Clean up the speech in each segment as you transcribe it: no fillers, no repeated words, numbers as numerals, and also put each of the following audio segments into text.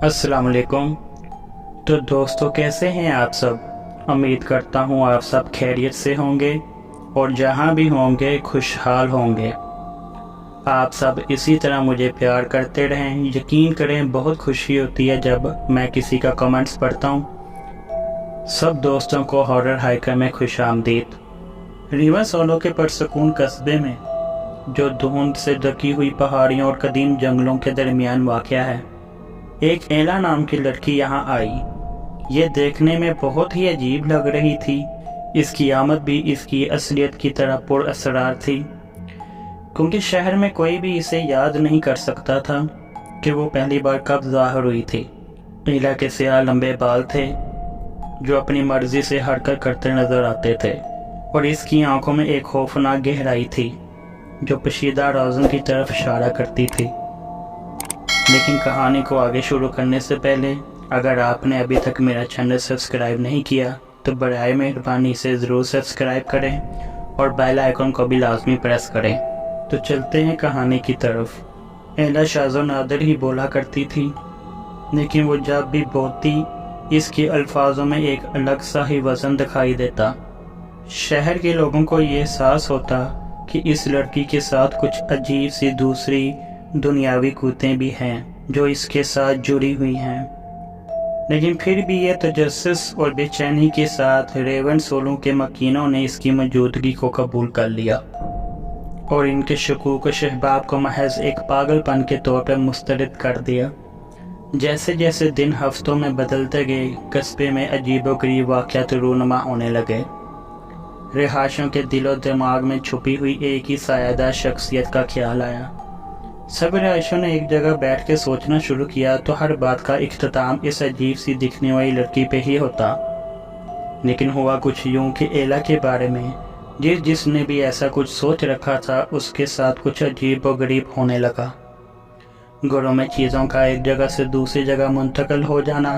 अस्सलाम वालेकुम। तो दोस्तों, कैसे हैं आप सब? उम्मीद करता हूँ आप सब खैरियत से होंगे और जहाँ भी होंगे खुशहाल होंगे। आप सब इसी तरह मुझे प्यार करते रहें। यकीन करें, बहुत खुशी होती है जब मैं किसी का कमेंट्स पढ़ता हूँ। सब दोस्तों को हॉरर हाइकर में खुशामदीद। रिवर सोलो के पुरसकून कस्बे में, जो धुंध से ढकी हुई पहाड़ियों और कदीम जंगलों के दरमियान वाक़या है, एक एला नाम की लड़की यहाँ आई। ये देखने में बहुत ही अजीब लग रही थी। इसकी आमद भी इसकी असलियत की तरह पुरअसरार थी, क्योंकि शहर में कोई भी इसे याद नहीं कर सकता था कि वो पहली बार कब ज़ाहिर हुई थी। एला के सियाह लंबे बाल थे जो अपनी मर्जी से हरकत करते नजर आते थे, और इसकी आंखों में एक खौफनाक गहराई थी जो पोशीदा राज़ों की तरफ इशारा करती थी। लेकिन कहानी को आगे शुरू करने से पहले, अगर आपने अभी तक मेरा चैनल सब्सक्राइब नहीं किया तो बराए मेहरबानी से ज़रूर सब्सक्राइब करें और बेल आइकन को भी लाजमी प्रेस करें। तो चलते हैं कहानी की तरफ। एला शाज़ो नादर ही बोला करती थी, लेकिन वो जब भी बोलती इसके अल्फाजों में एक अलग सा ही वज़न दिखाई देता। शहर के लोगों को ये एहसास होता कि इस लड़की के साथ कुछ अजीब सी दूसरी दुनियावी कूतें भी हैं जो इसके साथ जुड़ी हुई हैं। लेकिन फिर भी ये तजस्सुस और बेचैनी के साथ रेवन सोलों के मकीनों ने इसकी मौजूदगी को कबूल कर लिया और इनके शकूक व शहबाब को महज एक पागलपन के तौर पर मुस्तरद कर दिया। जैसे जैसे दिन हफ्तों में बदलते गए, कस्बे में अजीबोगरीब वाक़यात रूनुमा होने लगे। रिहायशियों के दिलो दिमाग में छुपी हुई एक ही सायादार शख्सियत का ख्याल आया। सब रिहायशियों ने एक जगह बैठ के सोचना शुरू किया तो हर बात का इख्तिताम इस अजीब सी दिखने वाली लड़की पे ही होता। लेकिन हुआ कुछ यूं कि एला के बारे में जिसने भी ऐसा कुछ सोच रखा था, उसके साथ कुछ अजीब व गरीब होने लगा। घरों में चीज़ों का एक जगह से दूसरी जगह मुंतकिल हो जाना,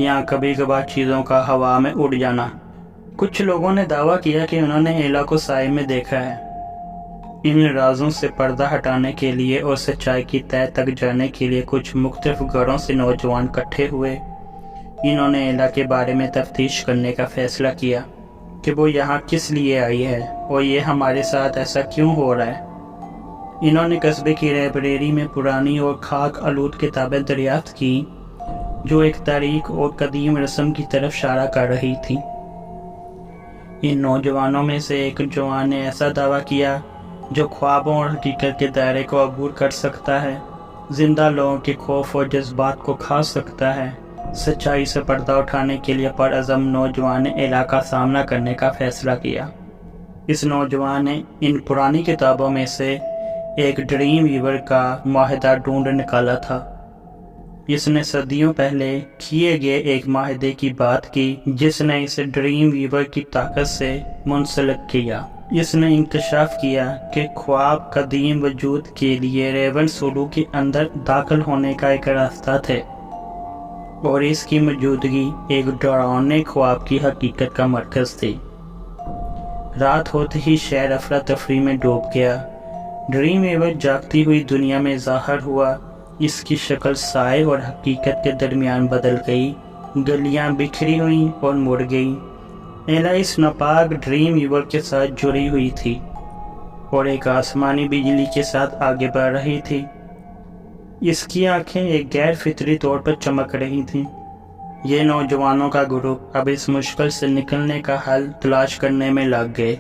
या कभी कभार चीज़ों का हवा में उड़ जाना। कुछ लोगों ने दावा किया कि उन्होंने एला को साए में देखा है। इन राजों से पर्दा हटाने के लिए और सच्चाई की तह तक जाने के लिए कुछ मुख्तलिफ घरों से नौजवान इकट्ठे हुए। इन्होंने एला के बारे में तफ्तीश करने का फैसला किया कि वो यहाँ किस लिए आई है और ये हमारे साथ ऐसा क्यों हो रहा है। इन्होंने कस्बे की लाइब्रेरी में पुरानी और खाक आलूद किताबें दरियाफ्त की जो एक तारीख और कदीम रस्म की तरफ इशारा कर रही थी। इन नौजवानों में से एक जवान ने ऐसा दावा किया जो ख्वाबों और हकीकत के दायरे को अबूर कर सकता है, जिंदा लोगों के खौफ और जज्बात को खा सकता है। सच्चाई से पर्दा उठाने के लिए परअज़म नौजवान ने एला का सामना करने का फैसला किया। इस नौजवान ने इन पुरानी किताबों में से एक ड्रीम वीवर का माहिदा ढूंढ निकाला था। इसने सदियों पहले किए गए एक माहिदे की बात की जिसने इसे ड्रीम वीवर की ताकत से मुंसलिक किया। इसने इंकशाफ किया कि ख्वाब कदीम वजूद के लिए रेवन सोलू के अंदर दाखिल होने का एक रास्ता थे और इसकी मौजूदगी एक डरावने ख्वाब की हकीकत का मरकज़ थी। रात होते ही शहर अफरा तफरी में डूब गया। ड्रीम वीवर जागती हुई दुनिया में ज़ाहिर हुआ। इसकी शक्ल साए और हकीकत के दरमियान बदल गई। गलियां बिखरी हुई और मुड़ गई। एला इस नापाक ड्रीम वीवर के साथ जुड़ी हुई थी और एक आसमानी बिजली के साथ आगे बढ़ रही थी। इसकी आंखें एक गैर फितरी तौर पर चमक रही थीं। ये नौजवानों का ग्रुप अब इस मुश्किल से निकलने का हल तलाश करने में लग गए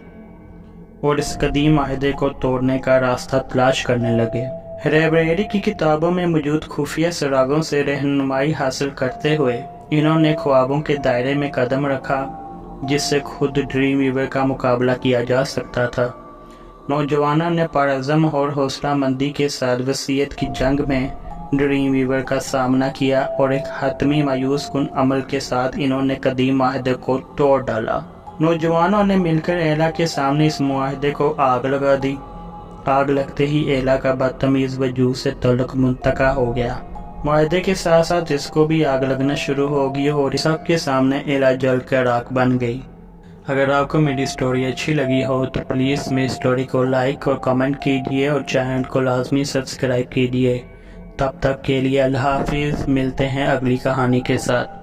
और इस कदीम माहिदे को तोड़ने का रास्ता तलाश करने लगे। लाइब्रेरी की किताबों में मौजूद खुफिया सुरागों से रहनुमाई हासिल करते हुए इन्होंने ख्वाबों के दायरे में कदम रखा जिससे खुद ड्रीम वीवर का मुकाबला किया जा सकता था। नौजवानों ने परअज़म और हौसला मंदी के साथ वसीयत की जंग में ड्रीम वीवर का सामना किया और एक हतमी मायूस कुन अमल के साथ इन्होंने कदीम माहिदे को तोड़ डाला। नौजवानों ने मिलकर एला के सामने इस मुआहदे को आग लगा दी। आग लगते ही एला का बदतमीज़ वजूद से तल्लुक़ मुंतका हो गया। मुआहदे के साथ साथ इसको भी आग लगना शुरू हो गई और सबके सामने एला जल कर राख बन गई। अगर आपको मेरी स्टोरी अच्छी लगी हो तो प्लीज़ मेरी स्टोरी को लाइक और कमेंट कीजिए और चैनल को लाजमी सब्सक्राइब कीजिए तब तक के लिए अल्लाह हाफिज़, मिलते हैं अगली कहानी के साथ।